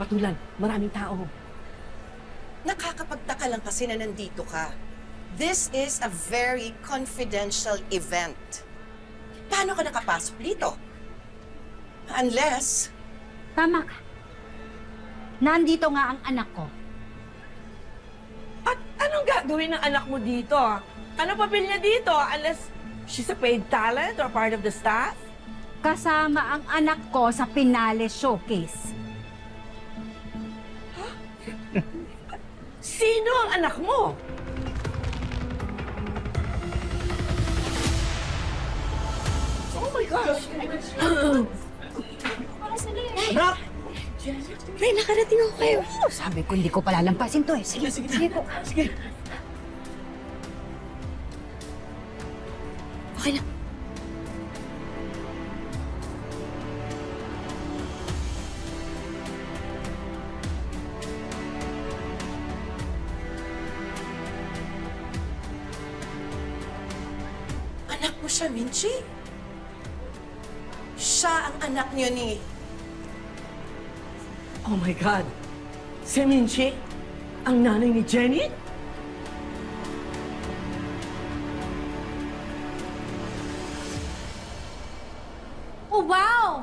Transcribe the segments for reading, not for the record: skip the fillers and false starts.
hatulan. Maraming tao. Nakakapagtaka lang kasi na nandito ka. This is a very confidential event. Paano ka nakapasok dito? Unless... Tama ka. Nandito nga ang anak ko. At anong gagawin ng anak mo dito? Ano papel niya dito? Unless she's a paid talent or part of the staff? Kasama ang anak ko sa Pinale Showcase. Sino ang anak mo? Oh my gosh! Anak! Ray, nakarating ako kayo. Sabi ko, hindi ko palalampasin to eh. Sige, sige po. Sige. Okay lang. Anak mo siya, Minchi? Siya ang anak niyo ni... Oh my God! Si Minchi? Ang nanay ni Jenny? Oh, wow!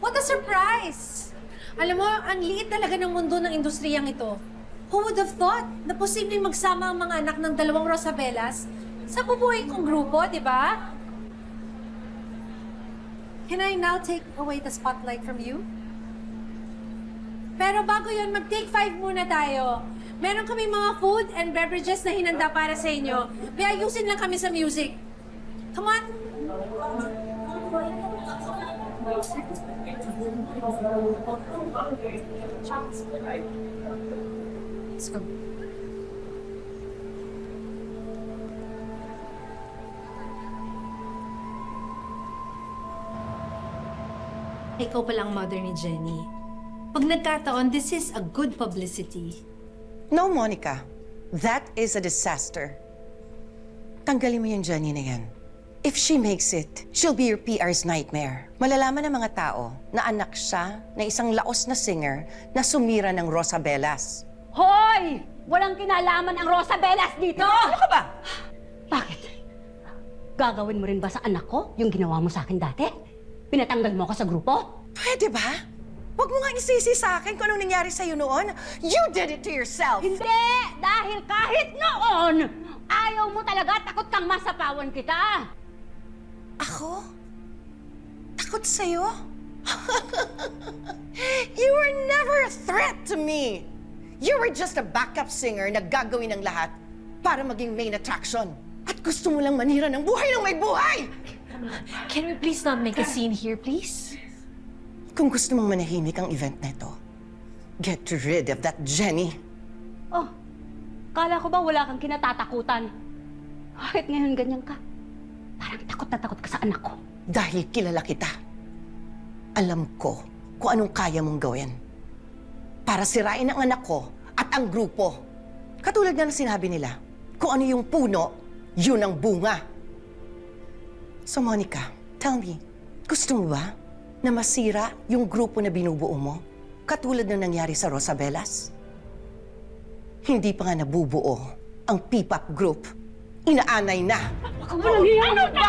What a surprise! Alam mo, ang liit talaga ng mundo ng industriyang ito. Who would have thought na posibleng magsama ang mga anak ng dalawang Rosabellas sa bubuhay kong grupo, di ba? Can I now take away the spotlight from you? Pero bago yun, mag-take 5 muna tayo. Meron kami mga food and beverages na hinanda para sa inyo. May ayusin lang kami sa music. Come on! Let's go. Ikaw palang mother ni Jenny. Pag nagkataon, this is a good publicity. No, Monica. That is a disaster. Tanggalin mo yung Jenny na yan. If she makes it, she'll be your PR's nightmare. Malalaman ng mga tao na anak siya na isang laos na singer na sumira ng Rosabellas. Hoy! Walang kinalaman ang Rosabellas dito! Ano ka ba? Bakit? Gagawin mo rin ba sa anak ko yung ginawa mo sa akin dati? Pinatanggal mo ako sa grupo? Pwede ba? Huwag mo nga isisi sa akin kung anong nangyari sa'yo noon. You did it to yourself! Hindi! Dahil kahit noon, ayaw mo talaga, takot kang masapawan kita! Ako? Takot sa'yo? You were never a threat to me! You were just a backup singer na gagawin ng lahat para maging main attraction. At gusto mo lang manira ng buhay ng may buhay! Can we please not make a scene here, please? Kung gusto mong manahimik ang event na ito, get rid of that Jenny. Oh, kala ko ba wala kang kinatatakutan? Bakit ngayon ganyan ka? Parang takot na takot ka sa anak ko. Dahil kilala kita. Alam ko kung anong kaya mong gawin. Para sirain ang anak ko at ang grupo. Katulad nga ng sinabi nila, kung ano yung puno, yun ang bunga. So Monica, tell me, gusto mo ba na masira yung grupo na binubuo mo? Katulad ng nangyari sa Rosabellas? Hindi pa nga nabubuo ang P-pop group. Inaanay na. Walang hiya! Ano ba?